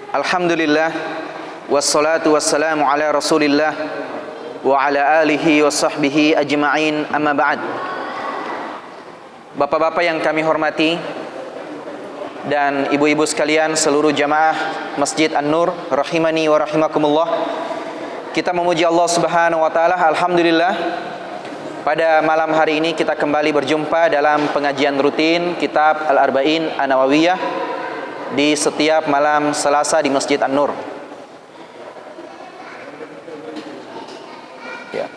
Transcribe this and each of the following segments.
Alhamdulillah, wassalatu wassalamu ala rasulillah wa ala alihi wa sahbihi ajma'in, amma ba'd. Bapak-bapak yang kami hormati dan ibu-ibu sekalian, seluruh jamaah Masjid An-Nur rahimani wa rahimakumullah. Kita memuji Allah Subhanahu wa taala. Alhamdulillah, pada malam hari ini kita kembali berjumpa dalam pengajian rutin kitab Al-Arba'in An-Nawawiyah di setiap malam Selasa di Masjid An-Nur. Ya.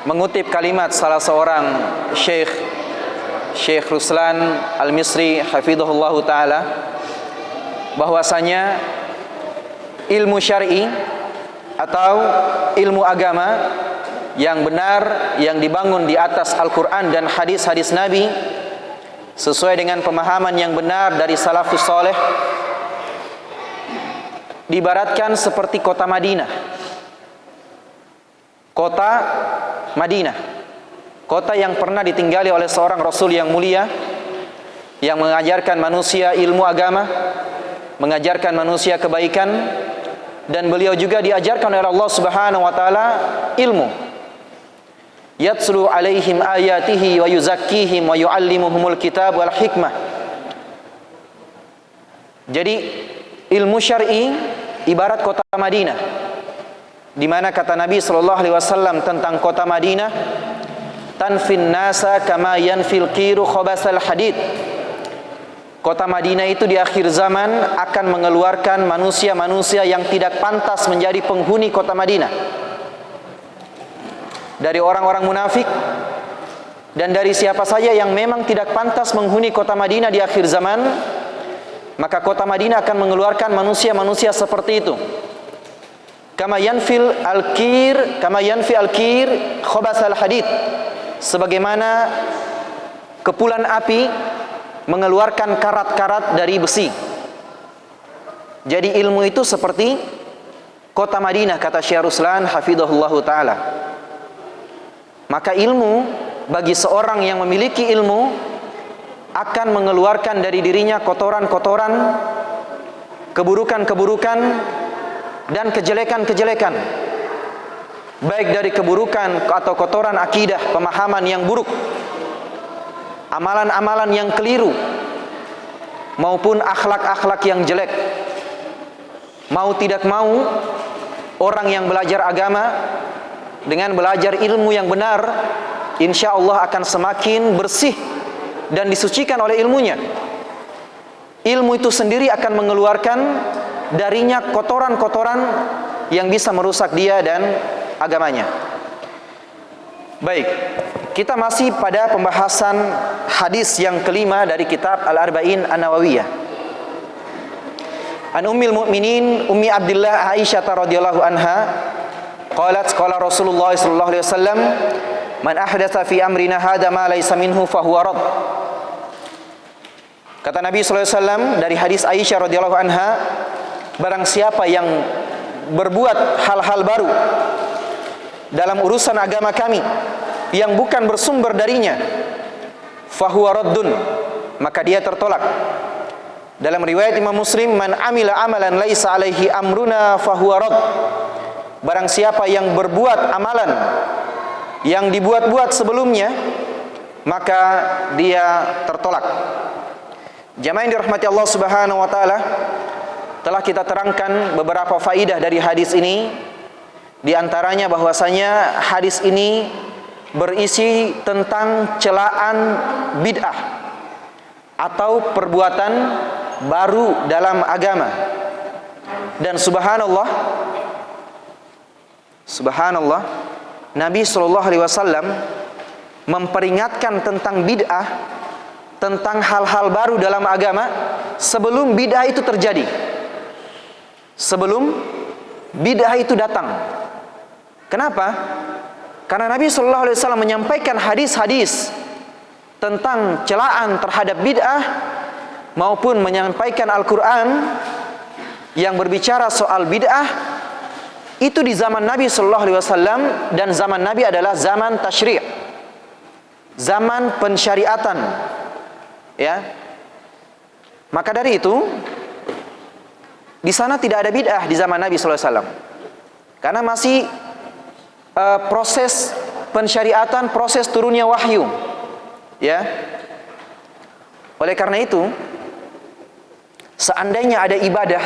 Mengutip kalimat salah seorang Syekh Ruslan Al-Misri hafizahullah taala, bahwasanya ilmu syar'i atau ilmu agama yang benar, yang dibangun di atas Al-Quran dan hadis-hadis Nabi sesuai dengan pemahaman yang benar dari salafus soleh, diibaratkan seperti kota Madinah. Kota Madinah, kota yang pernah ditinggali oleh seorang Rasul yang mulia, yang mengajarkan manusia ilmu agama, mengajarkan manusia kebaikan, dan beliau juga diajarkan oleh Allah Subhanahu wa taala ilmu. Yatslu alaihim ayatihi wa yuzakkihim wa yuallimuhumul kitab wal hikmah. Jadi ilmu syar'i ibarat kota Madinah, di mana kata Nabi sallallahu alaihi wasallam tentang kota Madinah, tanfin nasa kama yanfil qiru khabasal hadid. Kota Madinah itu di akhir zaman akan mengeluarkan manusia-manusia yang tidak pantas menjadi penghuni kota Madinah, dari orang-orang munafik dan dari siapa saja yang memang tidak pantas menghuni kota Madinah di akhir zaman. Maka kota Madinah akan mengeluarkan manusia-manusia seperti itu. Kama yanfi al-qir khabasal hadid. Sebagaimana kepulan api mengeluarkan karat-karat dari besi. Jadi ilmu itu seperti kota Madinah, kata Syekh Ruslan hafizahullah taala. Maka ilmu bagi seorang yang memiliki ilmu akan mengeluarkan dari dirinya kotoran-kotoran, keburukan-keburukan, dan kejelekan-kejelekan, baik dari keburukan atau kotoran akidah, pemahaman yang buruk, amalan-amalan yang keliru, maupun akhlak-akhlak yang jelek. Mau tidak mau, orang yang belajar agama dengan belajar ilmu yang benar, insya Allah akan semakin bersih dan disucikan oleh ilmunya. Ilmu itu sendiri akan mengeluarkan darinya kotoran-kotoran yang bisa merusak dia dan agamanya. Baik, kita masih pada pembahasan hadis yang kelima dari kitab Al-Arba'in An-Nawawiyah. An Ummil Mu'minin Ummi Abdillah Aisyah radhiyallahu anha qalat qala Rasulullah sallallahu alaihi wasallam, man ahdatsa fi amrina hadza ma laysa minhu fahuwa rad. Kata Nabi sallallahu alaihi wasallam dari hadis Aisyah radhiyallahu anha, barang siapa yang berbuat hal-hal baru dalam urusan agama kami yang bukan bersumber darinya, fahuwa raddun, maka dia tertolak. Dalam riwayat Imam Muslim, man amila amalan laisa alaihi amruna fahuwa radd. Barang siapa yang berbuat amalan yang dibuat-buat sebelumnya, maka dia tertolak. Jamaah yang dirahmati Allah Subhanahu wa taala, telah kita terangkan beberapa faidah dari hadis ini. Di antaranya bahwasanya hadis ini berisi tentang celaan bid'ah atau perbuatan baru dalam agama. Dan subhanallah, Nabi sallallahu alaihi wasallam memperingatkan tentang bid'ah, tentang hal-hal baru dalam agama sebelum bid'ah itu terjadi, sebelum bid'ah itu datang. Kenapa? Karena Nabi sallallahu alaihi wasallam menyampaikan hadis-hadis tentang celaan terhadap bid'ah maupun menyampaikan Al-Quran yang berbicara soal bid'ah itu di zaman Nabi sallallahu alaihi wasallam, dan zaman Nabi adalah zaman tasyri', zaman pensyariatan. Ya. Maka dari itu Di sana tidak ada bid'ah di zaman Nabi sallallahu alaihi wasallam. Karena masih proses pensyariatan, proses turunnya wahyu. Ya. Oleh karena itu, seandainya ada ibadah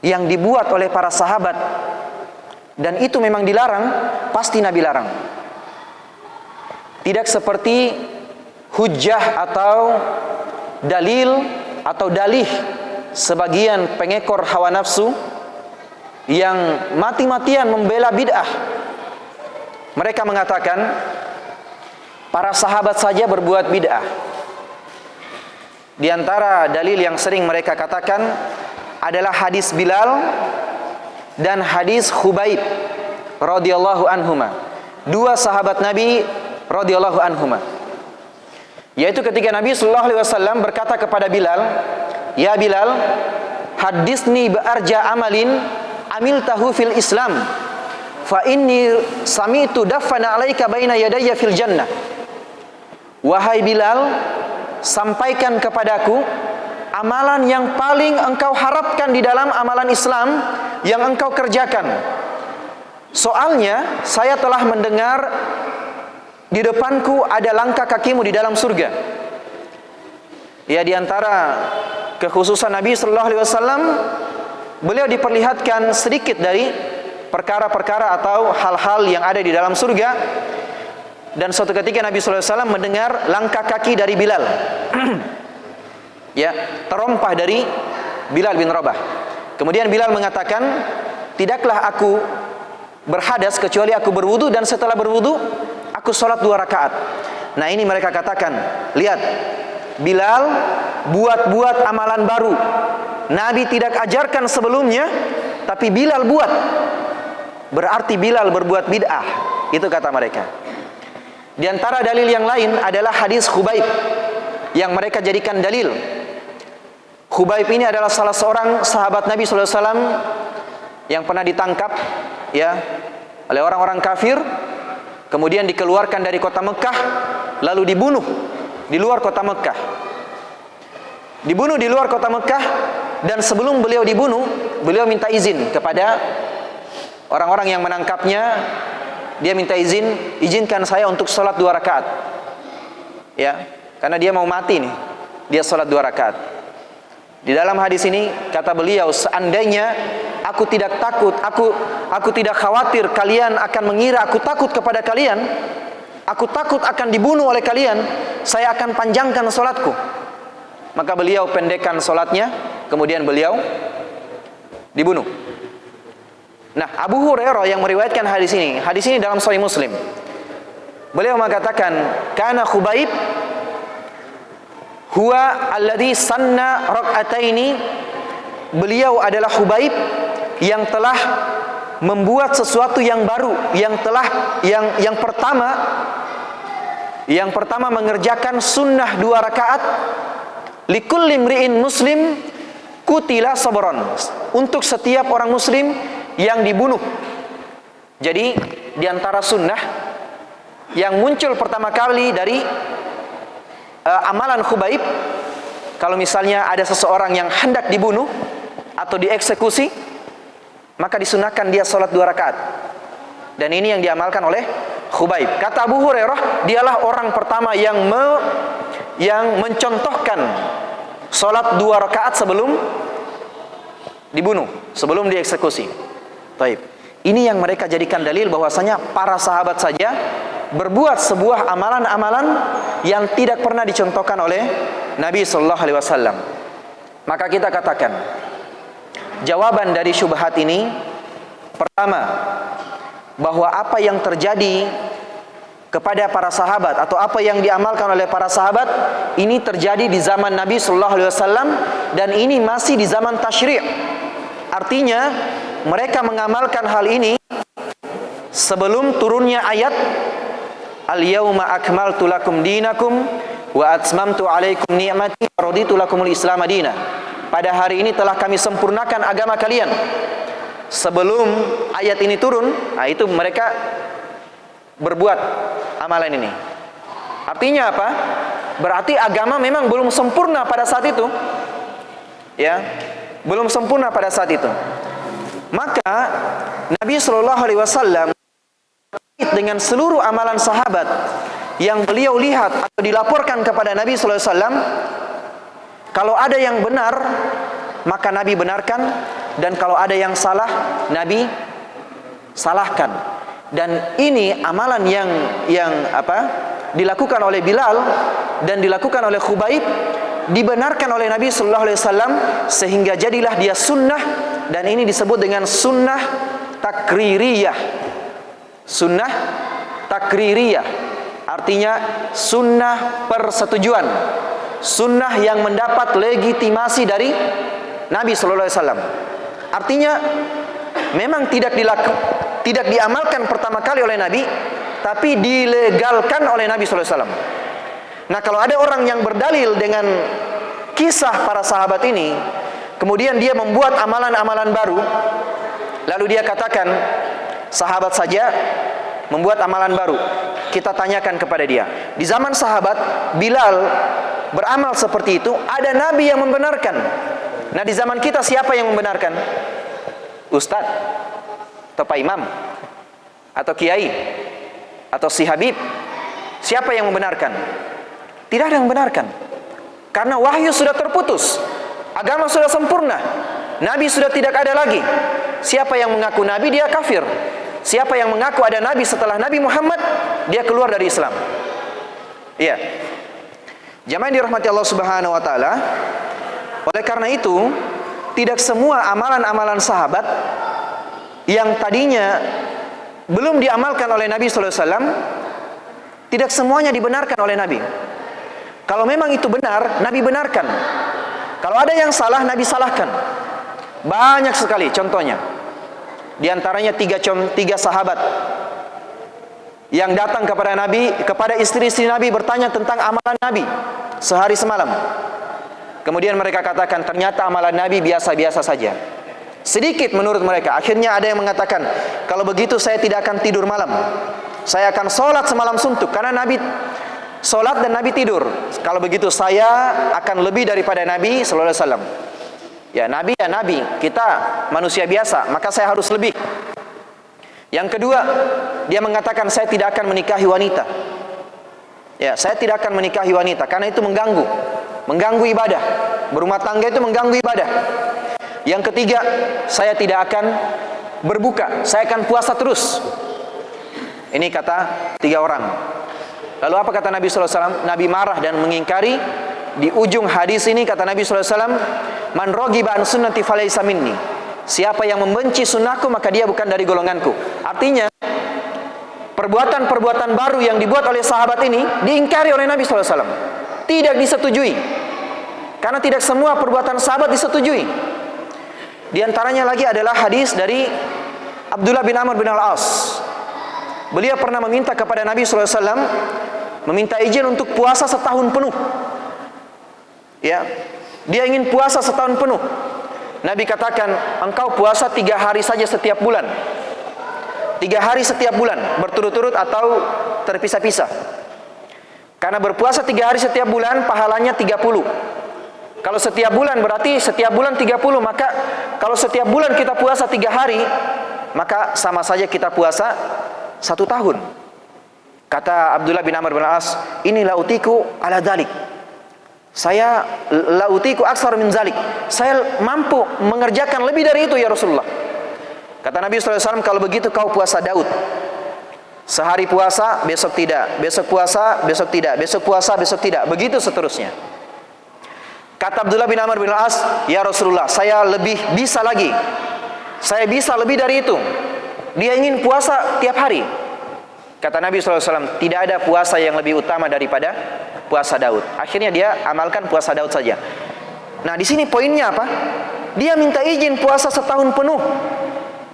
yang dibuat oleh para sahabat dan itu memang dilarang, pasti Nabi larang. Tidak seperti hujjah atau dalil atau dalih sebagian pengekor hawa nafsu yang mati-matian membela bid'ah. Mereka mengatakan para sahabat saja berbuat bid'ah. Di antara dalil yang sering mereka katakan adalah hadis Bilal dan hadis Khubaib radhiyallahu anhuma. Dua sahabat Nabi radhiyallahu anhuma. Yaitu ketika Nabi sallallahu alaihi wasallam berkata kepada Bilal, "Ya Bilal, hadisni bi'arja amalin amiltahu fil Islam, fa inni sami'tu dafana 'alaika baina yadayya fil jannah." Wahai Bilal, sampaikan kepadaku amalan yang paling engkau harapkan di dalam amalan Islam yang engkau kerjakan. Soalnya saya telah mendengar di depanku ada langkah kakimu di dalam surga. Ya, di antara kekhususan Nabi sallallahu alaihi wasallam, beliau diperlihatkan sedikit dari perkara-perkara atau hal-hal yang ada di dalam surga. Dan suatu ketika Nabi sallallahu alaihi wasallam mendengar langkah kaki dari Bilal. Ya, terompah dari Bilal bin Rabah. Kemudian Bilal mengatakan, "Tidaklah aku berhadas kecuali aku berwudu, dan setelah berwudu aku sholat 2 rakaat." Nah, ini mereka katakan, lihat, Bilal buat amalan baru. Nabi tidak ajarkan sebelumnya, tapi Bilal buat. Berarti Bilal berbuat bid'ah. Itu kata mereka. Di antara dalil yang lain adalah hadis Khubaib yang mereka jadikan dalil. Khubaib ini adalah salah seorang sahabat Nabi sallallahu alaihi wasallam yang pernah ditangkap ya oleh orang-orang kafir, kemudian dikeluarkan dari kota Mekah, lalu dibunuh di luar kota Mekah. Dibunuh di luar kota Mekah, dan sebelum beliau dibunuh, beliau minta izin kepada orang-orang yang menangkapnya. Dia minta izin, izinkan saya untuk sholat 2 rakaat. Ya, karena dia mau mati nih. Dia sholat 2 rakaat. Di dalam hadis ini kata beliau, seandainya aku tidak takut, aku tidak khawatir kalian akan mengira aku takut kepada kalian, aku takut akan dibunuh oleh kalian, saya akan panjangkan sholatku. Maka beliau pendekkan sholatnya, kemudian beliau dibunuh. Nah, Abu Hurairah yang meriwayatkan hadis ini dalam Sahih Muslim. Beliau mengatakan, "Kana Khubaib huwa alladhi sanna rak'ataini." Beliau adalah Khubaib yang telah membuat sesuatu yang baru, yang pertama mengerjakan sunnah 2 rakaat. Likulli imri'in muslim kutila sabron. Untuk setiap orang muslim yang dibunuh. Jadi di antara sunnah yang muncul pertama kali dari amalan Khubaib, kalau misalnya ada seseorang yang hendak dibunuh atau dieksekusi, maka disunahkan dia sholat 2 rakaat. Dan ini yang diamalkan oleh Khubaib. Kata Abu Hurairah, dialah orang pertama yang mencontohkan sholat 2 rakaat sebelum dibunuh, sebelum dieksekusi. Baik. Ini yang mereka jadikan dalil bahwasanya para sahabat saja berbuat sebuah amalan-amalan yang tidak pernah dicontohkan oleh Nabi sallallahu alaihi wasallam. Maka kita katakan, jawaban dari syubhat ini pertama, bahwa apa yang terjadi kepada para sahabat atau apa yang diamalkan oleh para sahabat ini terjadi di zaman Nabi sallallahu alaihi wasallam, dan ini masih di zaman tasyri'. Artinya mereka mengamalkan hal ini sebelum turunnya ayat Al-yawma akmaltu lakum dinakum wa atmamtu alaikum ni'mati wa raditu lakumul Islam madina. Pada hari ini telah kami sempurnakan agama kalian. Sebelum ayat ini turun, nah itu mereka berbuat amalan ini. Artinya apa? Berarti agama memang belum sempurna pada saat itu. Ya. belum sempurna pada saat itu. Maka Nabi Shallallahu Alaihi Wasallam dengan seluruh amalan sahabat yang beliau lihat atau dilaporkan kepada Nabi Sallallahu Alaihi Wasallam, kalau ada yang benar maka Nabi benarkan, dan kalau ada yang salah Nabi salahkan. Dan ini amalan yang dilakukan oleh Bilal dan dilakukan oleh Khubaib, dibenarkan oleh Nabi Sallallahu Alaihi Wasallam, sehingga jadilah dia sunnah, dan ini disebut dengan sunnah takririyah. Sunnah takririyah artinya sunnah persetujuan, sunnah yang mendapat legitimasi dari Nabi Sallallahu Alaihi Wasallam. Artinya memang tidak diamalkan pertama kali oleh Nabi, tapi dilegalkan oleh Nabi Sallallahu Alaihi Wasallam. Nah, kalau ada orang yang berdalil dengan kisah para sahabat ini, kemudian dia membuat amalan-amalan baru, lalu dia katakan sahabat saja membuat amalan baru, kita tanyakan kepada dia, di zaman sahabat Bilal beramal seperti itu, ada Nabi yang membenarkan. Nah, di zaman kita siapa yang membenarkan? Ustadz atau Pak Imam atau Kiai atau si Habib? Siapa yang membenarkan? Tidak ada yang membenarkan, karena wahyu sudah terputus, agama sudah sempurna, Nabi sudah tidak ada lagi. Siapa yang mengaku Nabi, dia kafir. Siapa yang mengaku ada Nabi setelah Nabi Muhammad, dia keluar dari Islam. Iya. Jamaah yang dirahmati Allah Subhanahu wa taala, oleh karena itu, tidak semua amalan-amalan sahabat yang tadinya belum diamalkan oleh Nabi sallallahu alaihi wasallam, tidak semuanya dibenarkan oleh Nabi. Kalau memang itu benar, Nabi benarkan. Kalau ada yang salah, Nabi salahkan. Banyak sekali contohnya. Di antaranya tiga sahabat yang datang kepada Nabi, kepada istri-istri Nabi, bertanya tentang amalan Nabi sehari semalam. Kemudian mereka katakan, ternyata amalan Nabi biasa-biasa saja, sedikit menurut mereka. Akhirnya ada yang mengatakan, kalau begitu saya tidak akan tidur malam, saya akan sholat semalam suntuk, karena Nabi sholat dan Nabi tidur. Kalau begitu saya akan lebih daripada Nabi sallallahu alaihi wasallam. Ya Nabi, kita manusia biasa, maka saya harus lebih. Yang kedua, dia mengatakan, saya tidak akan menikahi wanita. Ya, saya tidak akan menikahi wanita karena itu mengganggu ibadah. Berumah tangga itu mengganggu ibadah. Yang ketiga, saya tidak akan berbuka, saya akan puasa terus. Ini kata tiga orang. Lalu apa kata Nabi sallallahu alaihi wasallam? Nabi marah dan mengingkari. Di ujung hadis ini kata Nabi sallallahu alaihi wasallam, man raghiba an sunnati falaysa minni. Siapa yang membenci sunnahku, maka dia bukan dari golonganku. Artinya perbuatan-perbuatan baru yang dibuat oleh sahabat ini diingkari oleh Nabi sallallahu alaihi wasallam, tidak disetujui, karena tidak semua perbuatan sahabat disetujui. Di antaranya lagi adalah hadis dari Abdullah bin Amr bin Al-As. Beliau pernah meminta kepada Nabi sallallahu alaihi wasallam, meminta izin untuk puasa setahun penuh. Ya, dia ingin puasa setahun penuh. Nabi katakan, engkau puasa 3 hari saja setiap bulan. 3 hari setiap bulan, berturut-turut atau terpisah-pisah. Karena berpuasa 3 hari setiap bulan, pahalanya 30. Kalau setiap bulan berarti setiap bulan 30, maka kalau setiap bulan kita puasa 3 hari, maka sama saja kita puasa 1 tahun. Kata Abdullah bin Amr bin Al-As, inilah utiku ala dalik. Saya lautiku aksar min zalik. Saya mampu mengerjakan lebih dari itu ya Rasulullah. Kata Nabi sallallahu alaihi wasallam, kalau begitu kau puasa Daud. Sehari puasa, besok tidak. Besok puasa, besok tidak. Besok puasa, besok tidak. Begitu seterusnya. Kata Abdullah bin Amr bin Al-As, ya Rasulullah, saya lebih bisa lagi. Saya bisa lebih dari itu. Dia ingin puasa tiap hari. Kata Nabi sallallahu alaihi wasallam, tidak ada puasa yang lebih utama daripada puasa Daud. Akhirnya dia amalkan puasa Daud saja. Nah, di sini poinnya apa? Dia minta izin puasa setahun penuh,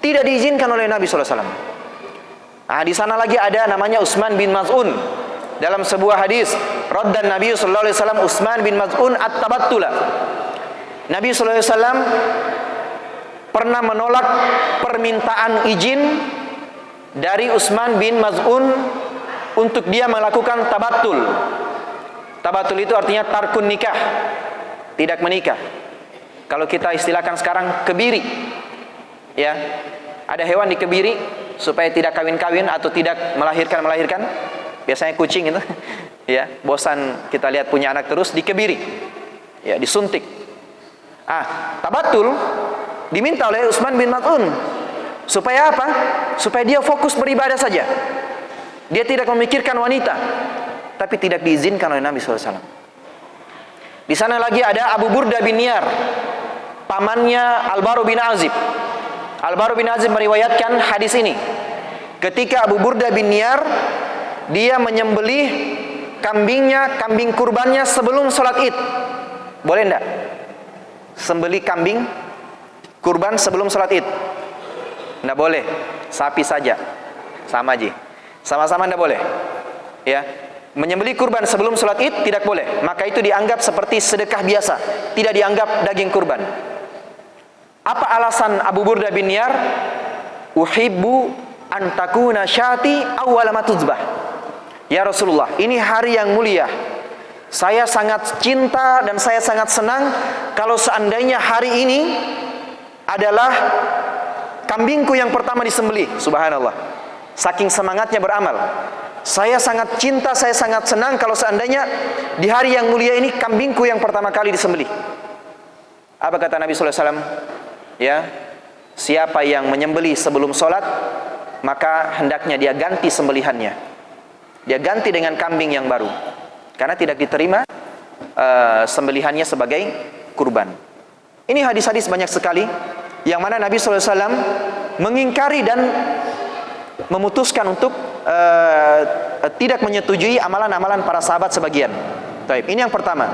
tidak diizinkan oleh Nabi sallallahu alaihi wasallam. Nah, di sana lagi ada namanya Utsman bin Maz'un. Dalam sebuah hadis, raddan Nabi sallallahu alaihi wasallam Utsman bin Maz'un at-tabattula. Nabi sallallahu alaihi wasallam pernah menolak permintaan izin dari Utsman bin Maz'un untuk dia melakukan tabattul. Tabattul itu artinya tarkun nikah, tidak menikah. Kalau kita istilahkan sekarang kebiri. Ya. Ada hewan dikebiri supaya tidak kawin-kawin atau tidak melahirkan. Biasanya kucing itu. Ya, bosan kita lihat punya anak terus dikebiri. Ya, disuntik. Tabatul diminta oleh Utsman bin Maz'un supaya apa? Supaya dia fokus beribadah saja. Dia tidak memikirkan wanita. Tapi tidak diizinkan oleh Nabi SAW. Di sana lagi ada Abu Burda bin Niyar, pamannya Al-Bara bin Azib. Al-Bara bin Azib meriwayatkan hadis ini. Ketika Abu Burda bin Niyar, dia menyembelih kambing kurbannya sebelum sholat Id. Boleh enggak? Sembelih kambing kurban sebelum sholat Id? Enggak boleh. Sapi saja. Sama aja. Sama-sama enggak boleh. Ya. Menyembelih kurban sebelum sholat Id tidak boleh. Maka itu dianggap seperti sedekah biasa, tidak dianggap daging kurban. Apa alasan Abu Burda bin Niyar? Uhibbu an takuna syati awwala ma tuzbah. Ya Rasulullah, ini hari yang mulia. Saya sangat cinta dan saya sangat senang kalau seandainya hari ini adalah kambingku yang pertama disembelih. Subhanallah. Saking semangatnya beramal. Saya sangat cinta, saya sangat senang kalau seandainya di hari yang mulia ini kambingku yang pertama kali disembelih. Apa kata Nabi SAW? Ya, siapa yang menyembelih sebelum sholat, maka hendaknya dia ganti sembelihannya. Dia ganti dengan kambing yang baru, karena tidak diterima sembelihannya sebagai kurban. Ini hadis-hadis banyak sekali yang mana Nabi SAW mengingkari dan memutuskan untuk tidak menyetujui amalan-amalan para sahabat sebagian. Baik, ini yang pertama.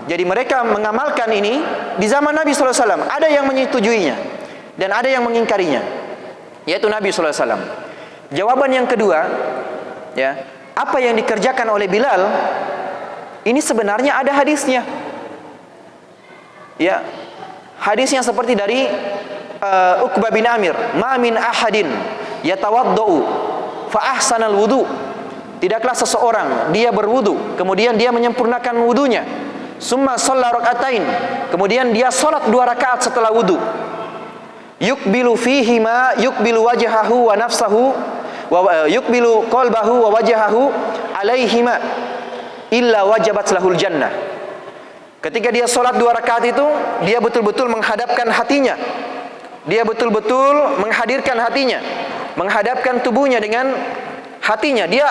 Jadi mereka mengamalkan ini di zaman Nabi SAW. Ada yang menyetujuinya dan ada yang mengingkarinya, yaitu Nabi SAW. Jawaban yang kedua, ya, apa yang dikerjakan oleh Bilal ini sebenarnya ada hadisnya. Ya, hadisnya seperti dari Uqbah bin Amir, "Ma min ahadin yatawaddau fa ahsanal wudu." Tidaklah seseorang dia berwudu, kemudian dia menyempurnakan wudunya. Summa shalla rakaatain, kemudian dia salat 2 rakaat setelah wudu. Yuqbilu fihi ma yuqbilu wajhahu wa nafsahu wa yuqbilu qalbahu wa wajhahu alaihima illa wajabat lahul jannah. Ketika dia salat 2 rakaat itu, dia betul-betul menghadapkan hatinya. Dia betul-betul menghadirkan hatinya, menghadapkan tubuhnya dengan hatinya. Dia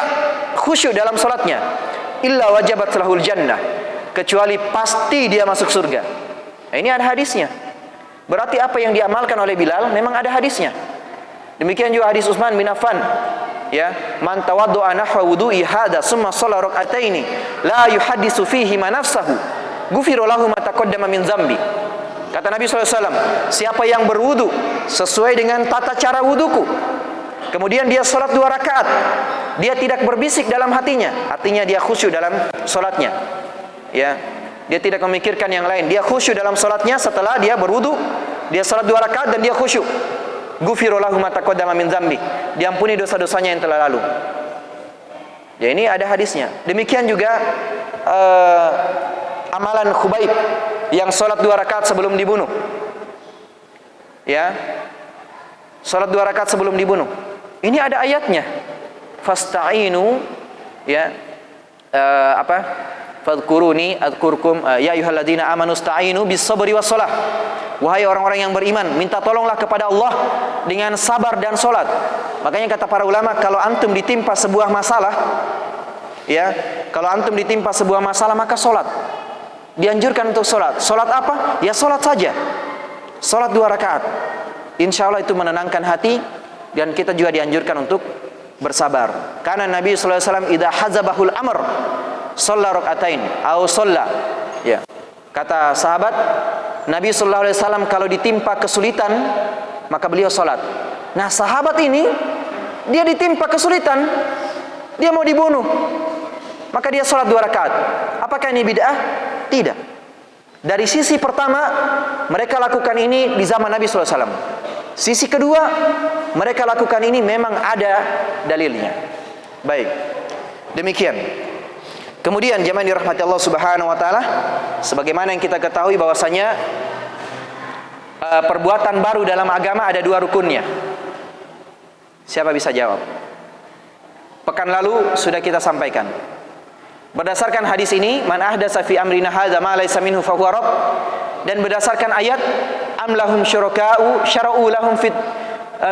khusyuk dalam salatnya. Illa wajabat lahul jannah, kecuali pasti dia masuk surga. Nah, ini ada hadisnya. Berarti apa yang diamalkan oleh Bilal memang ada hadisnya. Demikian juga hadis Utsman bin Affan. Ya, man tawaddu'a nahwa wudu'i hada summa shalla rak'ataini la yuhaddisu fihi ma nafsahu ghufira lahu ma taqaddama min dzambi. Kata Nabi SAW, siapa yang berwudu sesuai dengan tata cara wuduku, kemudian dia sholat 2 rakaat, dia tidak berbisik dalam hatinya, artinya dia khusyuk dalam sholatnya. Ya, dia tidak memikirkan yang lain, dia khusyuk dalam sholatnya. Setelah dia berwudu, dia sholat 2 rakaat dan dia khusyuk. Ghufira lahu ma taqaddama min dzambi, diampuni dosa-dosanya yang telah lalu. Ya, ini ada hadisnya. Demikian juga amalan Khubayb yang sholat 2 rakaat sebelum dibunuh. Ya, sholat 2 rakaat sebelum dibunuh. Ini ada ayatnya. Fasta'inu, ya, fadhkuruni adkurkum, ya ayyuhalladzina amanu sta'inu bis sabri was shalah. Wahai orang-orang yang beriman, minta tolonglah kepada Allah dengan sabar dan salat. Makanya kata para ulama, kalau antum ditimpa sebuah masalah, ya, kalau antum ditimpa sebuah masalah maka salat. Dianjurkan untuk salat. Salat apa? Ya salat saja. Salat 2 rakaat. Insya Allah itu menenangkan hati, dan kita juga dianjurkan untuk bersabar. Karena Nabi sallallahu alaihi wasallam idza hazabahul amr shalla rakaatain aw shalla. Ya. Kata sahabat, Nabi sallallahu alaihi wasallam kalau ditimpa kesulitan maka beliau salat. Nah, sahabat ini dia ditimpa kesulitan, dia mau dibunuh, maka dia salat 2 rakaat. Apakah ini bid'ah? Tidak. Dari sisi pertama, mereka lakukan ini di zaman Nabi sallallahu alaihi wasallam. Sisi kedua, mereka lakukan ini memang ada dalilnya. Baik. Demikian. Kemudian jemaah dirahmati Allah Subhanahu wa taala, sebagaimana yang kita ketahui bahwasanya perbuatan baru dalam agama ada 2 rukunnya. Siapa bisa jawab? Pekan lalu sudah kita sampaikan. Berdasarkan hadis ini, man ahdatsa fi amrina hadza ma laysa minhu fa huwa radd, dan berdasarkan ayat am lahum syuraka'u syara'u lahum fit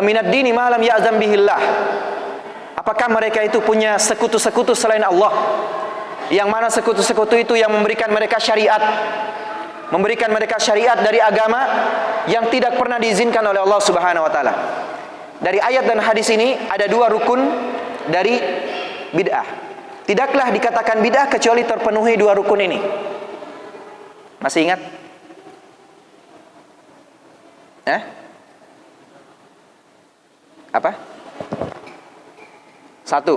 minad dini ma lam ya'zam bihillah. Apakah mereka itu punya sekutu-sekutu selain Allah? Yang mana sekutu-sekutu itu yang memberikan mereka syariat, memberikan mereka syariat dari agama yang tidak pernah diizinkan oleh Allah Subhanahu wa taala. Dari ayat dan hadis ini ada 2 rukun dari bid'ah. Tidaklah dikatakan bid'ah kecuali terpenuhi 2 rukun ini. Masih ingat? Apa? 1.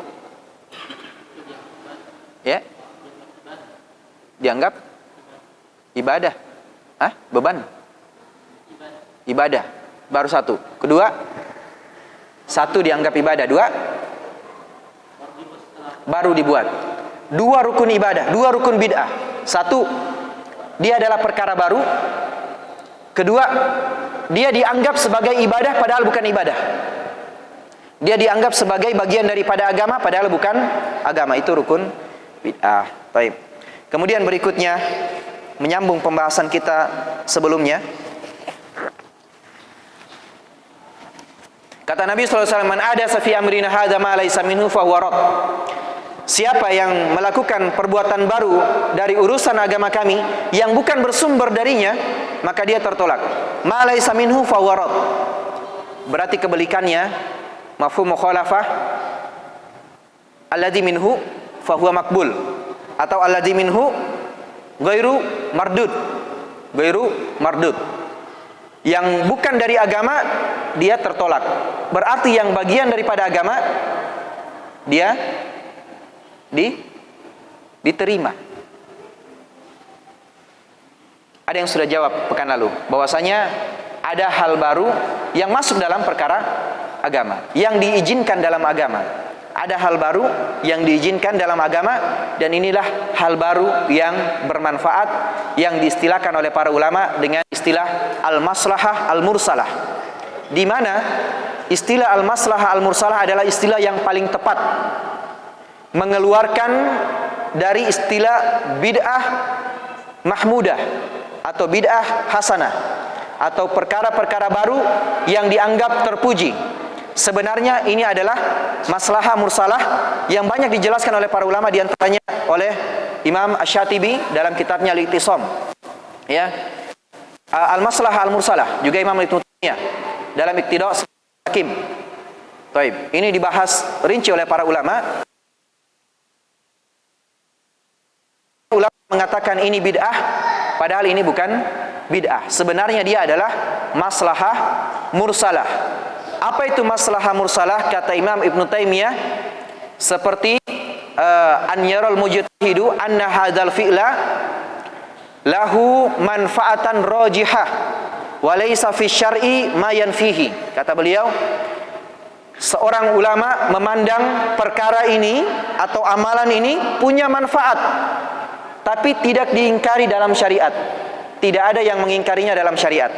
Ya. Dianggap ibadah. Beban. Ibadah. Baru 1. Kedua, 1 dianggap ibadah. 2, baru dibuat. 2 rukun ibadah, 2 rukun bid'ah. 1, dia adalah perkara baru. Kedua, dia dianggap sebagai ibadah padahal bukan ibadah. Dia dianggap sebagai bagian daripada agama padahal bukan agama. Itu rukun bid'ah. Baik. Kemudian berikutnya, menyambung pembahasan kita sebelumnya. Kata Nabi sallallahu alaihi wasallam, "Man ahdatsa fi amrina hadza ma laysa minhu fa huwa radd." Siapa yang melakukan perbuatan baru dari urusan agama kami yang bukan bersumber darinya, maka dia tertolak. Ma laysa minhu fa huwa radd. Berarti kebalikannya, mafhum mukhalafah, alladzi minhu fa huwa maqbul, atau alladzi minhu ghairu mardud. Ghairu mardud. Yang bukan dari agama dia tertolak. Berarti yang bagian daripada agama dia diterima. Ada yang sudah jawab pekan lalu bahwasanya ada hal baru yang masuk dalam perkara agama, yang diizinkan dalam agama. Ada hal baru yang diizinkan dalam agama, dan inilah hal baru yang bermanfaat, yang diistilahkan oleh para ulama dengan istilah al-maslahah al-mursalah, di mana istilah al-maslahah al-mursalah adalah istilah yang paling tepat mengeluarkan dari istilah bid'ah mahmudah atau bid'ah hasanah, atau perkara-perkara baru yang dianggap terpuji. Sebenarnya ini adalah maslahah mursalah yang banyak dijelaskan oleh para ulama, diantaranya oleh Imam Asy-Syatibi dalam kitabnya Al-I'tisam. Ya, al-maslahah al-mursalah, juga Imam Ibnu Taimiyah dalam Iqtida' Hakim. Baik, ini dibahas rinci oleh para ulama. Ulama mengatakan ini bid'ah, padahal ini bukan bid'ah. Sebenarnya dia adalah maslahah mursalah. Apa itu maslahah mursalah? Kata Imam Ibnu Taimiyah, seperti an yaral mujtahidu anna hadzal fi'la lahu manfaatan rajihah wa laysa fi syar'i ma yanfihi. Kata beliau, seorang ulama memandang perkara ini atau amalan ini punya manfaat, tapi tidak diingkari dalam syariat. Tidak ada yang mengingkarinya dalam syariat.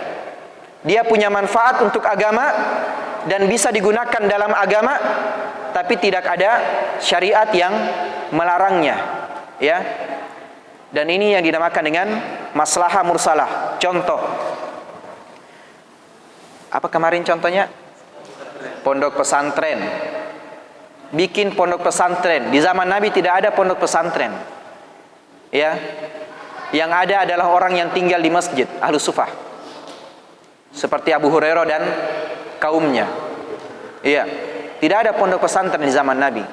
Dia punya manfaat untuk agama dan bisa digunakan dalam agama, tapi tidak ada syariat yang melarangnya. Ya. Dan ini yang dinamakan dengan maslahah mursalah. Contoh. Apa kemarin contohnya? Pondok pesantren. Bikin pondok pesantren. Di zaman Nabi tidak ada pondok pesantren. Ya. Yang ada adalah orang yang tinggal di masjid, Ahlus Sufah. Seperti Abu Hurairah dan kaumnya. Iya. Tidak ada pondok pesantren di zaman Nabi.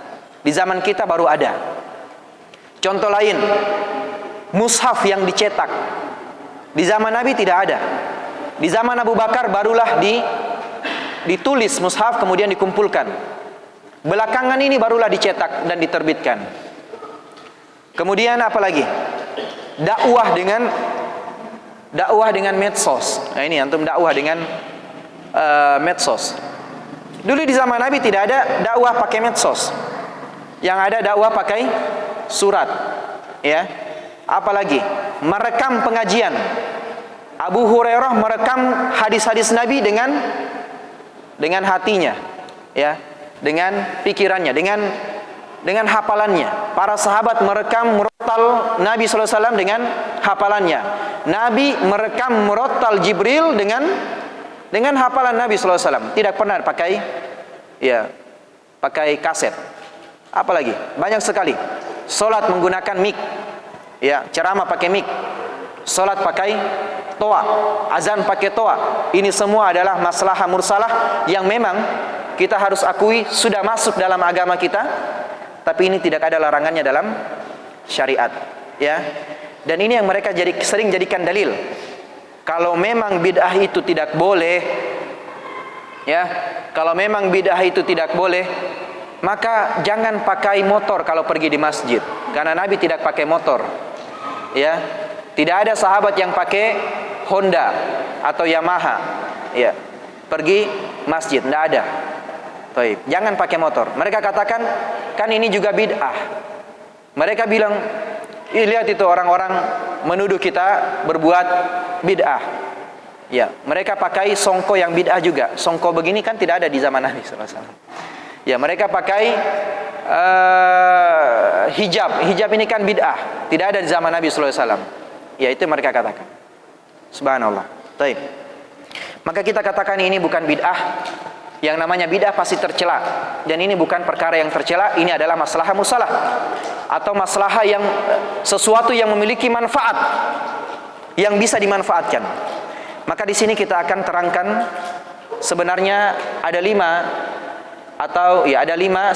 Di zaman kita baru ada. Contoh lain, mushaf yang dicetak. Di zaman Nabi tidak ada. Di zaman Abu Bakar barulah ditulis mushaf kemudian dikumpulkan. Belakangan ini barulah dicetak dan diterbitkan. Kemudian apa lagi? Dakwah dengan medsos. Nah ini antum dakwah dengan medsos. Dulu di zaman Nabi tidak ada dakwah pakai medsos. Yang ada dakwah pakai surat. Ya. Apalagi merekam pengajian Abu Hurairah merekam hadis-hadis Nabi dengan hatinya, ya, dengan pikirannya, dengan hafalannya. Para sahabat merekam murattal Nabi sallallahu alaihi wasallam dengan hafalannya. Nabi merekam murattal Jibril dengan hafalan Nabi sallallahu alaihi wasallam. Tidak pernah pakai kaset. Apalagi banyak sekali. Salat menggunakan mic. Ya, ceramah pakai mic. Salat pakai toa, azan pakai toa. Ini semua adalah masalah mursalah yang memang kita harus akui sudah masuk dalam agama kita, tapi ini tidak ada larangannya dalam syariat, ya. Dan ini yang mereka sering jadikan dalil. Kalau memang bid'ah itu tidak boleh, ya, kalau memang bid'ah itu tidak boleh, maka jangan pakai motor kalau pergi di masjid, karena Nabi tidak pakai motor, ya. Tidak ada sahabat yang pakai Honda atau Yamaha, ya, pergi masjid, tidak ada. Baik, jangan pakai motor. Mereka katakan, kan ini juga bid'ah. Mereka bilang, lihat itu orang-orang menuduh kita berbuat bid'ah. Ya, mereka pakai songko yang bid'ah juga. Songko begini kan tidak ada di zaman Nabi SAW. Ya, mereka pakai hijab. Hijab ini kan bid'ah, tidak ada di zaman Nabi SAW. Ya, itu mereka katakan. Subhanallah. Baik. Maka kita katakan ini bukan bid'ah. Yang namanya bid'ah pasti tercela, dan ini bukan perkara yang tercela. Ini adalah masalah musalah atau masalah yang sesuatu yang memiliki manfaat, yang bisa dimanfaatkan. Maka di sini kita akan terangkan sebenarnya ada 5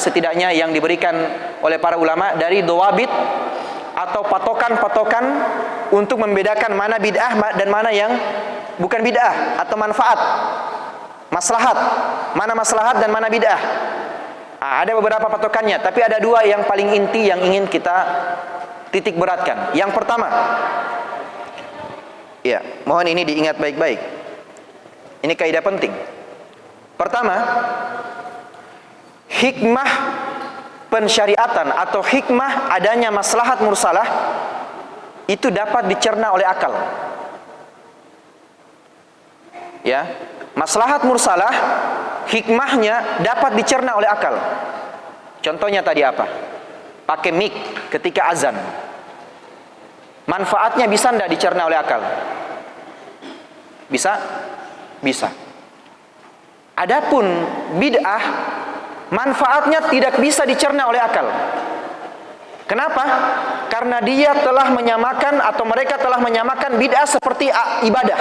setidaknya yang diberikan oleh para ulama dari dawabit atau patokan-patokan untuk membedakan mana bid'ah dan mana yang bukan bid'ah atau manfaat. Maslahat, mana maslahat dan mana bid'ah. Ada beberapa patokannya, tapi ada 2 yang paling inti yang ingin kita titik beratkan. Yang pertama, ya, mohon ini diingat baik-baik. Ini kaidah penting. Pertama, hikmah pensyariatan atau hikmah adanya maslahat mursalah itu dapat dicerna oleh akal. Ya, maslahat mursalah hikmahnya dapat dicerna oleh akal. Contohnya tadi apa? Pakai mic ketika azan. Manfaatnya bisa tidak dicerna oleh akal? Bisa? Bisa. Adapun bid'ah, manfaatnya tidak bisa dicerna oleh akal. Kenapa? Karena dia telah menyamakan atau mereka telah menyamakan bid'ah seperti ibadah.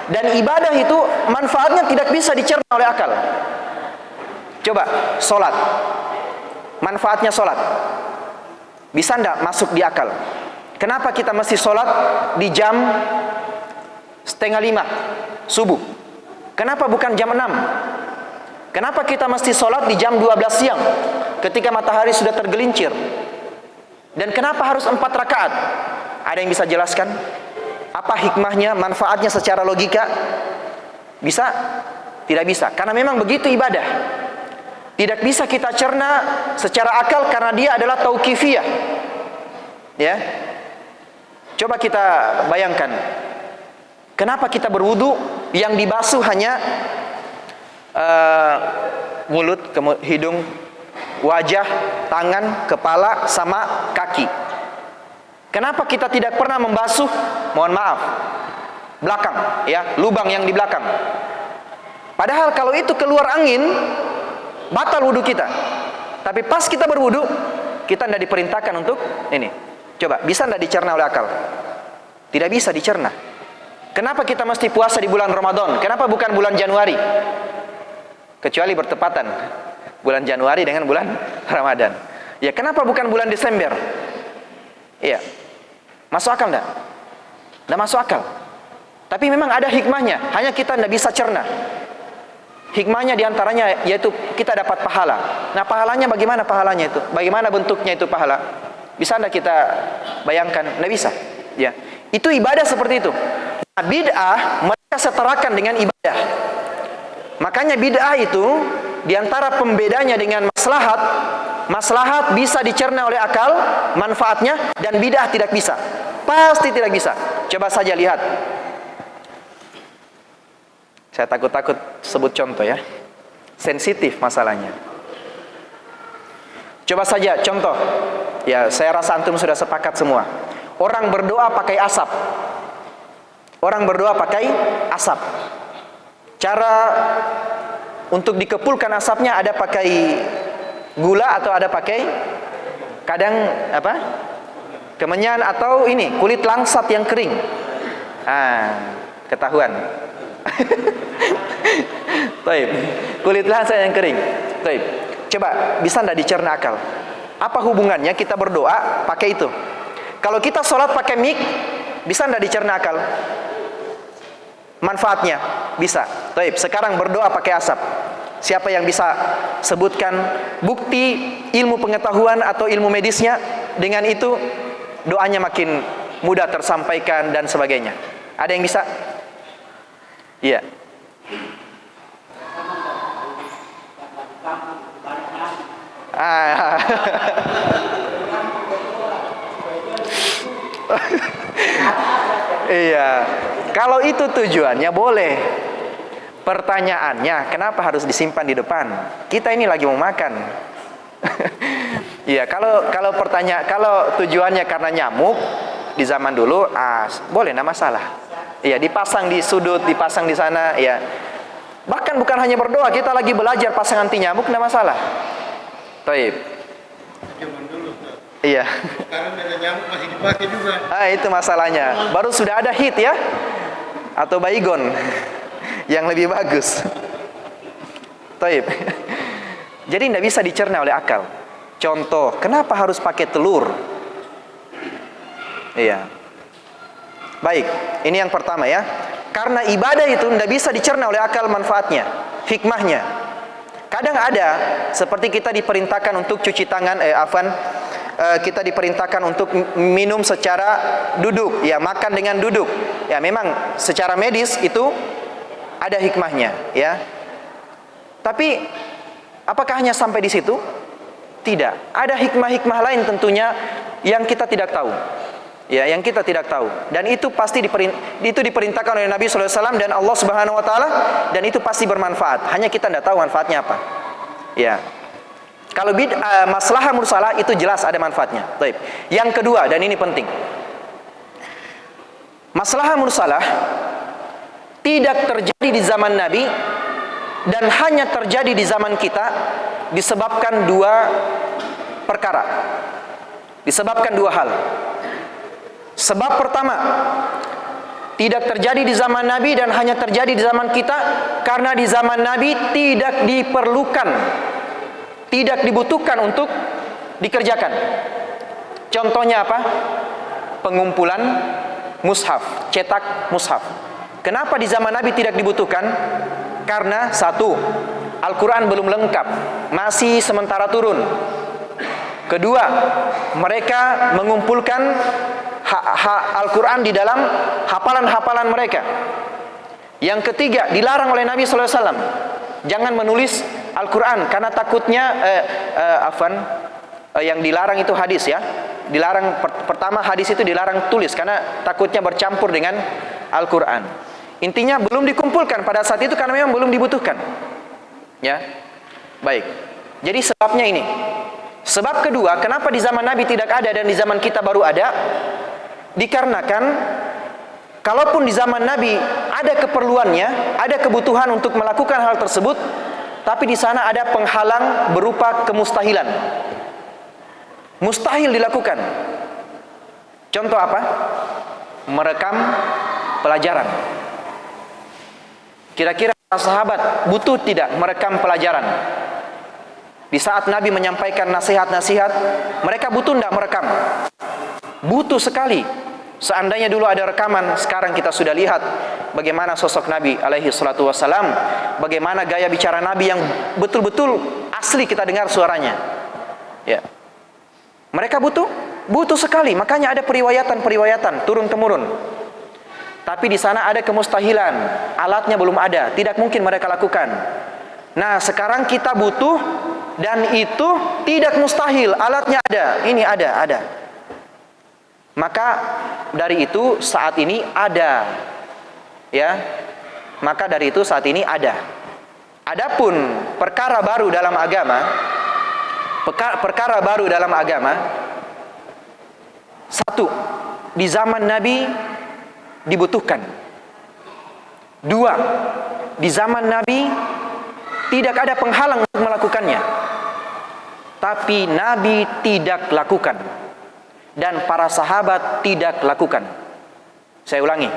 Dan ibadah itu manfaatnya tidak bisa dicerna oleh akal. Coba, sholat. Manfaatnya sholat bisa enggak masuk di akal? Kenapa kita mesti sholat di jam 4:30 subuh? Kenapa bukan jam 6? Kenapa kita mesti sholat di jam 12 siang ketika matahari sudah tergelincir? Dan kenapa harus 4 rakaat? Ada yang bisa jelaskan? Apa hikmahnya, manfaatnya secara logika? Bisa? Tidak bisa. Karena memang begitu ibadah. Tidak bisa kita cerna secara akal karena dia adalah tauqifiyah. Ya. Coba kita bayangkan. Kenapa kita berwudu yang dibasuh hanya mulut, hidung, wajah, tangan, kepala, sama kaki? Kenapa kita tidak pernah membasuh, mohon maaf, belakang, ya, lubang yang di belakang? Padahal kalau itu keluar angin, batal wudu kita. Tapi pas kita berwudu, kita tidak diperintahkan untuk ini. Coba, bisa tidak dicerna oleh akal? Tidak bisa dicerna. Kenapa kita mesti puasa di bulan Ramadan? Kenapa bukan bulan Januari? Kecuali bertepatan bulan Januari dengan bulan Ramadan. Ya, kenapa bukan bulan Desember? Iya. Masuk akal enggak? Enggak masuk akal. Tapi memang ada hikmahnya, hanya kita tidak bisa cerna. Hikmahnya diantaranya yaitu kita dapat pahala. Nah, pahalanya bagaimana pahalanya itu? Bagaimana bentuknya itu pahala? Bisa enggak kita bayangkan? Tidak bisa. Ya. Itu ibadah seperti itu. Nah, bid'ah mereka setarakan dengan ibadah. Makanya bid'ah itu diantara pembedanya dengan maslahat, maslahat bisa dicerna oleh akal manfaatnya, dan bid'ah tidak bisa. Pasti tidak bisa. Coba saja lihat Saya takut-takut sebut contoh ya. Sensitif masalahnya. Coba saja contoh. Ya, saya rasa antum sudah sepakat semua. Orang berdoa pakai asap. Orang berdoa pakai asap. Cara untuk dikepulkan asapnya ada pakai gula atau ada pakai kadang apa? Kemenyan atau ini kulit langsat yang kering. Ketahuan. Baik. Kulit langsat yang kering. Baik. Coba bisa enggak dicerna akal? Apa hubungannya kita berdoa pakai itu? Kalau kita sholat pakai mic, bisa enggak dicerna akal? Manfaatnya bisa. Baik, sekarang berdoa pakai asap. Siapa yang bisa sebutkan bukti ilmu pengetahuan atau ilmu medisnya? Dengan itu doanya makin mudah tersampaikan dan sebagainya. Ada yang bisa? Iya. Iya. Kalau itu tujuannya boleh. Pertanyaannya, kenapa harus disimpan di depan? Kita ini lagi mau makan. Iya, kalau tujuannya karena nyamuk di zaman dulu, boleh, enggak masalah. Iya, dipasang di sudut, dipasang di sana, ya. Bahkan bukan hanya berdoa, kita lagi belajar pasang anti nyamuk, enggak masalah. Baik. Zaman dulu, iya. sekarang ada nyamuk masih dipakai juga. Itu masalahnya. Baru sudah ada hit ya, atau baygon yang lebih bagus. Baik. Jadi tidak bisa dicerna oleh akal. Contoh, kenapa harus pakai telur? Iya. Baik, ini yang pertama ya. Karena ibadah itu tidak bisa dicerna oleh akal manfaatnya, hikmahnya. Kadang ada, seperti kita diperintahkan untuk cuci tangan, kita diperintahkan untuk minum secara duduk, ya, makan dengan duduk. Ya, memang secara medis itu ada hikmahnya, ya. Tapi apakah hanya sampai di situ? Tidak. Ada hikmah-hikmah lain tentunya yang kita tidak tahu. Ya, yang kita tidak tahu. Dan itu pasti diperintahkan oleh Nabi sallallahu alaihi wasallam dan Allah Subhanahu wa taala, dan itu pasti bermanfaat. Hanya kita tidak tahu manfaatnya apa. Ya. Kalau maslahah mursalah itu jelas ada manfaatnya. Baik. Yang kedua, dan ini penting. Maslahah mursalah tidak terjadi di zaman Nabi dan hanya terjadi di zaman kita disebabkan dua perkara. Disebabkan dua hal. Sebab pertama, tidak terjadi di zaman Nabi dan hanya terjadi di zaman kita karena di zaman Nabi tidak diperlukan, tidak dibutuhkan untuk dikerjakan. Contohnya apa? Pengumpulan mushaf, cetak mushaf. Kenapa di zaman Nabi tidak dibutuhkan? Karena satu, Al-Quran belum lengkap, masih sementara turun. Kedua, mereka mengumpulkan Al-Quran di dalam hafalan-hafalan mereka. Yang ketiga, dilarang oleh Nabi sallallahu alaihi wasallam jangan menulis Al-Quran karena takutnya yang dilarang itu hadis, ya. Dilarang pertama hadis itu dilarang tulis karena takutnya bercampur dengan Al-Quran. Intinya belum dikumpulkan pada saat itu karena memang belum dibutuhkan. Ya. Baik. Jadi sebabnya ini. Sebab kedua, kenapa di zaman Nabi tidak ada dan di zaman kita baru ada? Dikarenakan kalaupun di zaman Nabi ada keperluannya, ada kebutuhan untuk melakukan hal tersebut, tapi di sana ada penghalang berupa kemustahilan. Mustahil dilakukan. Contoh apa? Merekam pelajaran. Kira-kira sahabat butuh tidak merekam pelajaran? Di saat Nabi menyampaikan nasihat-nasihat, mereka butuh tidak merekam? Butuh sekali. Seandainya dulu ada rekaman, sekarang kita sudah lihat bagaimana sosok Nabi alaihi salatu wassalam, bagaimana gaya bicara Nabi yang betul-betul asli kita dengar suaranya. Ya. Mereka butuh sekali, makanya ada periwayatan turun temurun. Tapi di sana ada kemustahilan, alatnya belum ada, tidak mungkin mereka lakukan. Nah, sekarang kita butuh dan itu tidak mustahil, alatnya ada, ini ada. Maka dari itu saat ini ada, ya, Maka dari itu saat ini ada. Adapun perkara baru dalam agama, satu, di zaman Nabi dibutuhkan. Dua, di zaman Nabi tidak ada penghalang untuk melakukannya, tapi Nabi tidak lakukan dan para sahabat tidak lakukan. Saya ulangi,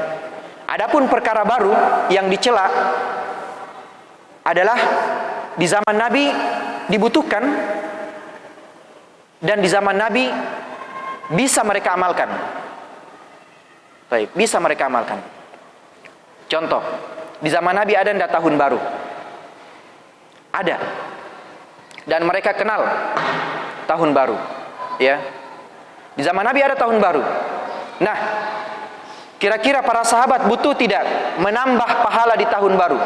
adapun perkara baru yang dicela adalah di zaman Nabi dibutuhkan dan di zaman Nabi bisa mereka amalkan. Baik, bisa mereka amalkan. Contoh, di zaman Nabi ada ndak tahun baru? Ada. Dan mereka kenal tahun baru, ya. Di zaman Nabi ada tahun baru. Nah, kira-kira para sahabat butuh tidak menambah pahala di tahun baru?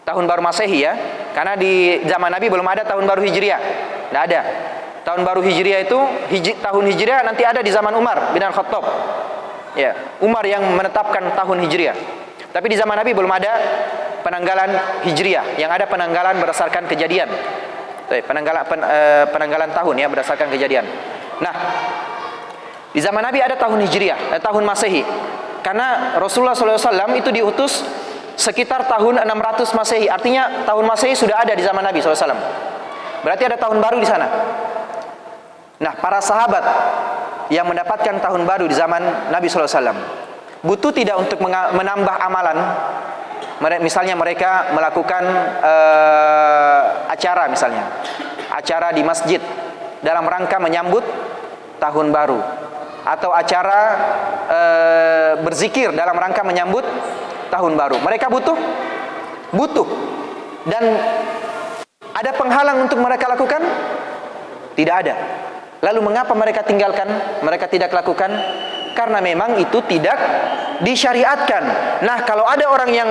Tahun baru Masehi, ya. Karena di zaman Nabi belum ada tahun baru Hijriah. Tidak ada. Tahun baru Hijriah itu tahun Hijriah nanti ada di zaman Umar bin Khattab. Ya, Umar yang menetapkan tahun Hijriah. Tapi di zaman Nabi belum ada penanggalan Hijriah, yang ada penanggalan berdasarkan kejadian. Penanggalan tahun, ya, berdasarkan kejadian. Nah, di zaman Nabi ada tahun Hijriah, tahun Masehi. Karena Rasulullah SAW itu diutus sekitar tahun 600 Masehi. Artinya tahun Masehi sudah ada di zaman Nabi SAW. Berarti ada tahun baru di sana. Nah, para sahabat yang mendapatkan tahun baru di zaman Nabi SAW butuh tidak untuk menambah amalan? Misalnya mereka melakukan acara, misalnya acara di masjid dalam rangka menyambut tahun baru, atau acara berzikir dalam rangka menyambut tahun baru. Mereka butuh dan ada penghalang untuk mereka lakukan? Tidak ada. Lalu mengapa mereka tinggalkan? Mereka tidak lakukan? Karena memang itu tidak disyariatkan. Nah, kalau ada orang yang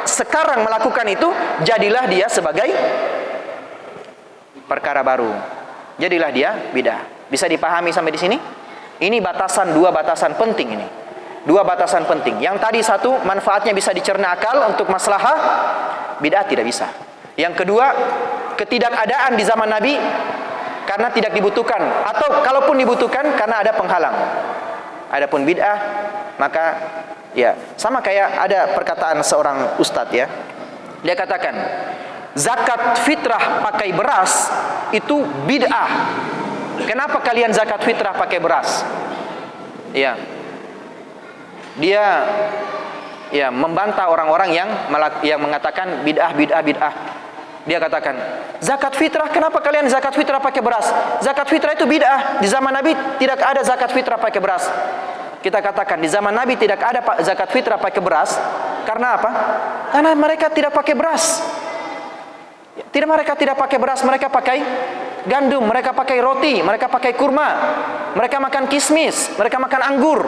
sekarang melakukan itu, jadilah dia sebagai perkara baru. Jadilah dia bidah. Bisa dipahami sampai di sini? Ini dua batasan penting ini. Dua batasan penting. Yang tadi satu, manfaatnya bisa dicerna akal untuk maslahah, bid'ah tidak bisa. Yang kedua, ketidakadaan di zaman Nabi karena tidak dibutuhkan, atau kalaupun dibutuhkan karena ada penghalang. Adapun bid'ah, maka ya sama kayak ada perkataan seorang ustadz, ya. Dia katakan, zakat fitrah pakai beras itu bid'ah. Kenapa kalian zakat fitrah pakai beras? Ya. Dia ya membantah orang-orang yang mengatakan bid'ah. Dia katakan, zakat fitrah, kenapa kalian zakat fitrah pakai beras? Zakat fitrah itu bid'ah. Di zaman Nabi tidak ada zakat fitrah pakai beras. Kita katakan di zaman Nabi tidak ada zakat fitrah pakai beras. Karena apa? Karena mereka tidak pakai beras. Mereka tidak pakai beras, mereka pakai gandum, mereka pakai roti, mereka pakai kurma, mereka makan kismis, mereka makan anggur.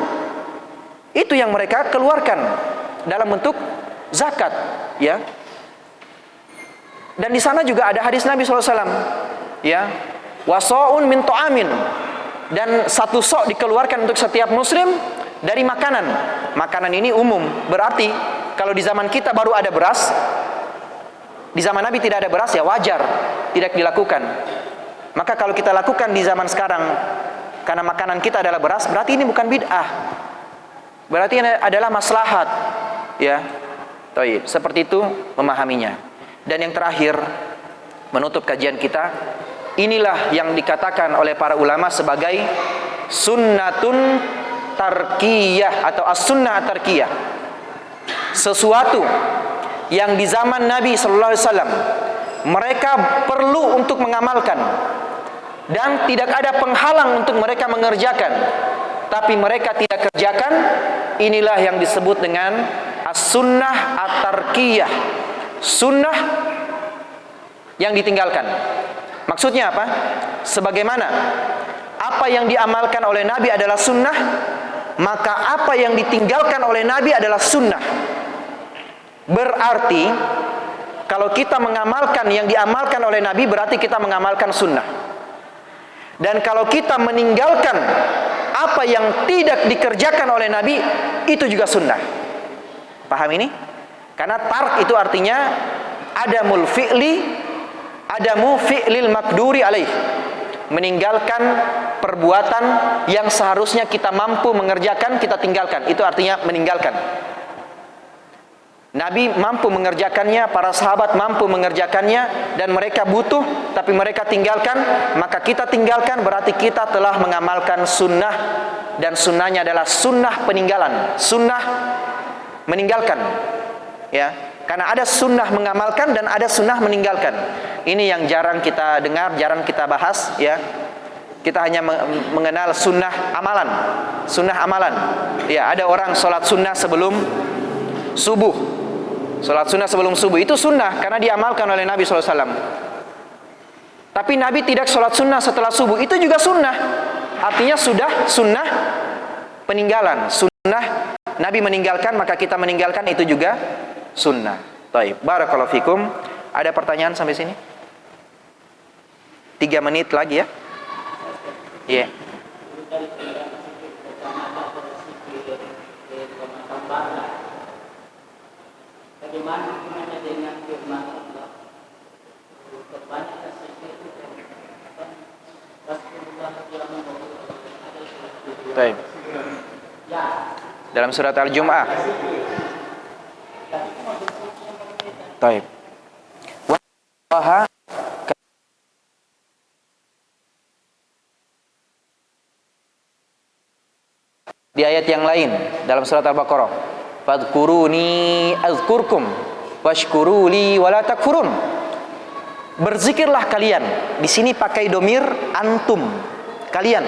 Itu yang mereka keluarkan dalam bentuk zakat, ya. Dan di sana juga ada hadis Nabi SAW, ya, waso'un min to'amin, dan satu sok dikeluarkan untuk setiap muslim dari makanan. Makanan ini umum, berarti kalau di zaman kita baru ada beras, di zaman Nabi tidak ada beras, ya wajar tidak dilakukan. Maka kalau kita lakukan di zaman sekarang karena makanan kita adalah beras, berarti ini bukan bid'ah, berarti ini adalah maslahat, ya. Taib. Seperti itu memahaminya. Dan yang terakhir, menutup kajian kita, inilah yang dikatakan oleh para ulama sebagai sunnatun tarkiyah atau as-sunnah tarkiyah. Sesuatu yang di zaman Nabi sallallahu alaihi wasallam mereka perlu untuk mengamalkan dan tidak ada penghalang untuk mereka mengerjakan, tapi mereka tidak kerjakan. Inilah yang disebut dengan as-sunnah at-tarkiyah, sunnah yang ditinggalkan. Maksudnya apa? Sebagaimana apa yang diamalkan oleh Nabi adalah sunnah, maka apa yang ditinggalkan oleh Nabi adalah sunnah. Berarti kalau kita mengamalkan yang diamalkan oleh Nabi, berarti kita mengamalkan sunnah. Dan kalau kita meninggalkan apa yang tidak dikerjakan oleh Nabi, itu juga sunnah. Paham ini? Karena tark itu artinya adamul fi'li, adamu fi'lil makduri alaih. Meninggalkan perbuatan yang seharusnya kita mampu mengerjakan, kita tinggalkan. Itu artinya meninggalkan. Nabi mampu mengerjakannya, para sahabat mampu mengerjakannya, dan mereka butuh, tapi mereka tinggalkan. Maka kita tinggalkan, berarti kita telah mengamalkan sunnah. Dan sunnahnya adalah sunnah peninggalan, sunnah meninggalkan. Ya, karena ada sunnah mengamalkan dan ada sunnah meninggalkan. Ini yang jarang kita dengar, jarang kita bahas. Ya, kita hanya mengenal sunnah amalan, sunnah amalan. Ya, ada orang sholat sunnah sebelum subuh, sholat sunnah sebelum subuh itu sunnah karena diamalkan oleh Nabi SAW. Tapi Nabi tidak sholat sunnah setelah subuh, itu juga sunnah. Artinya sudah sunnah peninggalan. Sunnah Nabi meninggalkan, maka kita meninggalkan, itu juga sunnah. Baik, barakallahu fikum. Ada pertanyaan sampai sini? 3 menit lagi ya. Iya. Yeah. Bagaimana hubungannya dengan firman Allah? Kebanyakan zikir itu Rasulullah yang Baik. Dalam surat Al-Jum'ah. Baik. Di ayat yang lain dalam surat Al-Baqarah, fadhkuruni azkurkum washkuruli wala takfurun. Berzikirlah kalian. Di sini pakai domir antum, kalian.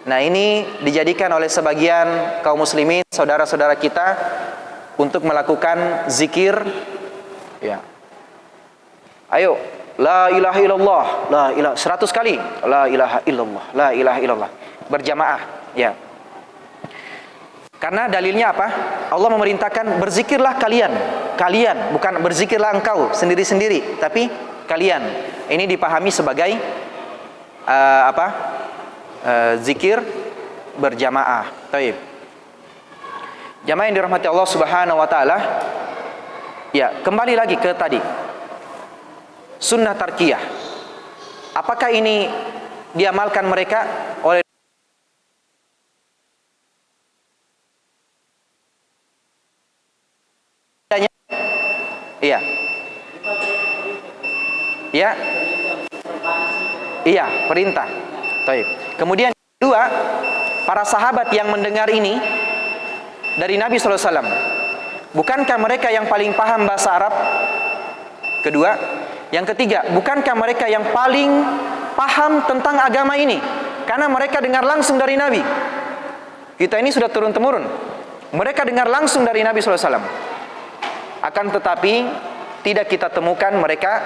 Nah, ini dijadikan oleh sebagian kaum muslimin, saudara-saudara kita, untuk melakukan zikir. Ya. Ayo, la ilaha illallah, la ilaha 100 kali, la ilaha illallah, la ilaha illallah, berjamaah. Ya. Karena dalilnya apa? Allah memerintahkan berzikirlah kalian. Kalian, bukan berzikirlah engkau sendiri-sendiri, tapi kalian. Ini dipahami sebagai zikir berjamaah. Baik. Jamaah yang dirahmati Allah Subhanahu wa taala. Ya, kembali lagi ke tadi. Sunnah tarkiyah. Apakah ini diamalkan mereka oleh Iya. Ya. Iya, perintah. Baik. Kemudian kedua, para sahabat yang mendengar ini dari Nabi SAW, bukankah mereka yang paling paham bahasa Arab? Kedua. Yang ketiga, bukankah mereka yang paling paham tentang agama ini? Karena mereka dengar langsung dari Nabi. Kita ini sudah turun-temurun. Mereka dengar langsung dari Nabi SAW. Akan tetapi tidak kita temukan mereka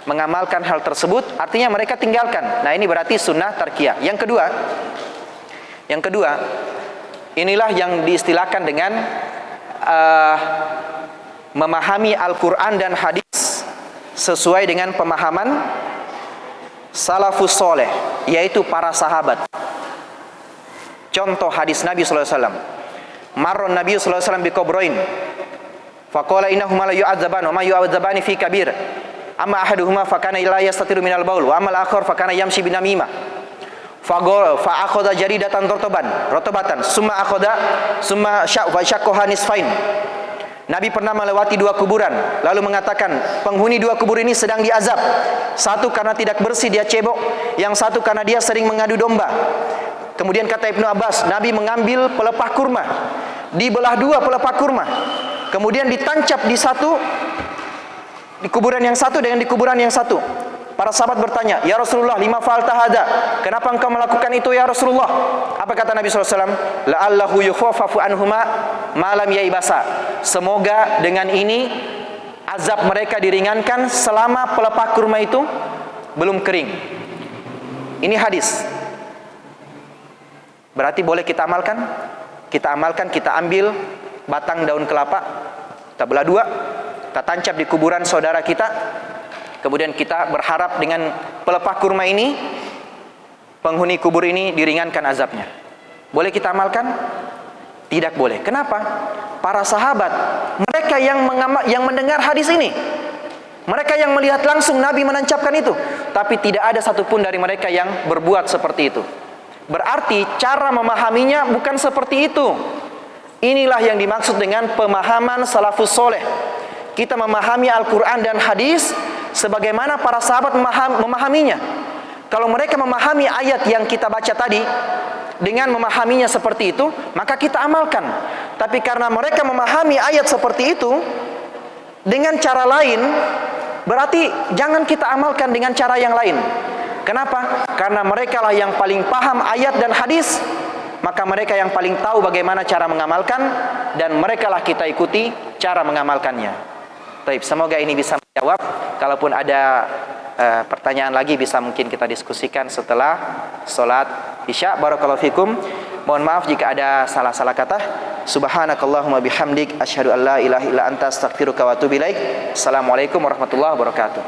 mengamalkan hal tersebut, artinya mereka tinggalkan. Nah, ini berarti sunnah tarkiyah. Yang kedua, inilah yang diistilahkan dengan memahami Al-Quran dan hadis sesuai dengan pemahaman salafus soleh, yaitu para sahabat. Contoh hadis Nabi SAW, marron Nabi SAW biqabroin faqala innahuma la yu'adzaban wa ma yu'adzabani fi kabir amma ahaduhuma fakana la yastatiru minal baul wa amal akhar fakana yamshi binamimah fa akhadha jaridatan rotobatan summa syaqqa nisfain. Nabi pernah melewati 2 kuburan lalu mengatakan, penghuni 2 kubur ini sedang diazab. Satu karena tidak bersih, dia cebok. Yang satu karena dia sering mengadu domba. Kemudian kata Ibnu Abbas, Nabi mengambil pelepah kurma, dibelah 2 pelepah kurma, kemudian ditancap di kuburan yang satu dengan di kuburan yang satu. Para sahabat bertanya, ya Rasulullah, lima fa'alta hadza? Kenapa engkau melakukan itu ya Rasulullah? Apa kata Nabi SAW? La'allahu yukhaffafu anhuma ma lam yaibasa. Semoga dengan ini azab mereka diringankan selama pelepah kurma itu belum kering. Ini hadis. Berarti boleh kita amalkan? Kita amalkan, kita ambil batang daun kelapa, kita belah 2, kita tancap di kuburan saudara kita. Kemudian kita berharap dengan pelepah kurma ini penghuni kubur ini diringankan azabnya. Boleh kita amalkan? Tidak boleh. Kenapa? Para sahabat, mereka yang mendengar hadis ini, mereka yang melihat langsung Nabi menancapkan itu, tapi tidak ada satupun dari mereka yang berbuat seperti itu. Berarti cara memahaminya bukan seperti itu. Inilah yang dimaksud dengan pemahaman salafus soleh. Kita memahami Al-Quran dan hadis sebagaimana para sahabat memahaminya. Kalau mereka memahami ayat yang kita baca tadi dengan memahaminya seperti itu, maka kita amalkan. Tapi karena mereka memahami ayat seperti itu dengan cara lain, berarti jangan kita amalkan dengan cara yang lain. Kenapa? Karena mereka lah yang paling paham ayat dan hadis, maka mereka yang paling tahu bagaimana cara mengamalkan, dan mereka lah kita ikuti cara mengamalkannya. Baik, semoga ini bisa menjawab. Kalaupun ada pertanyaan lagi, bisa mungkin kita diskusikan setelah sholat Isya. Barakallahu fikum. Mohon maaf jika ada salah-salah kata. Subhanakallahumma bihamdik asyhadu an la ilaha illa anta astaghfiruka wa atubu ilaik. Assalamualaikum warahmatullahi wabarakatuh.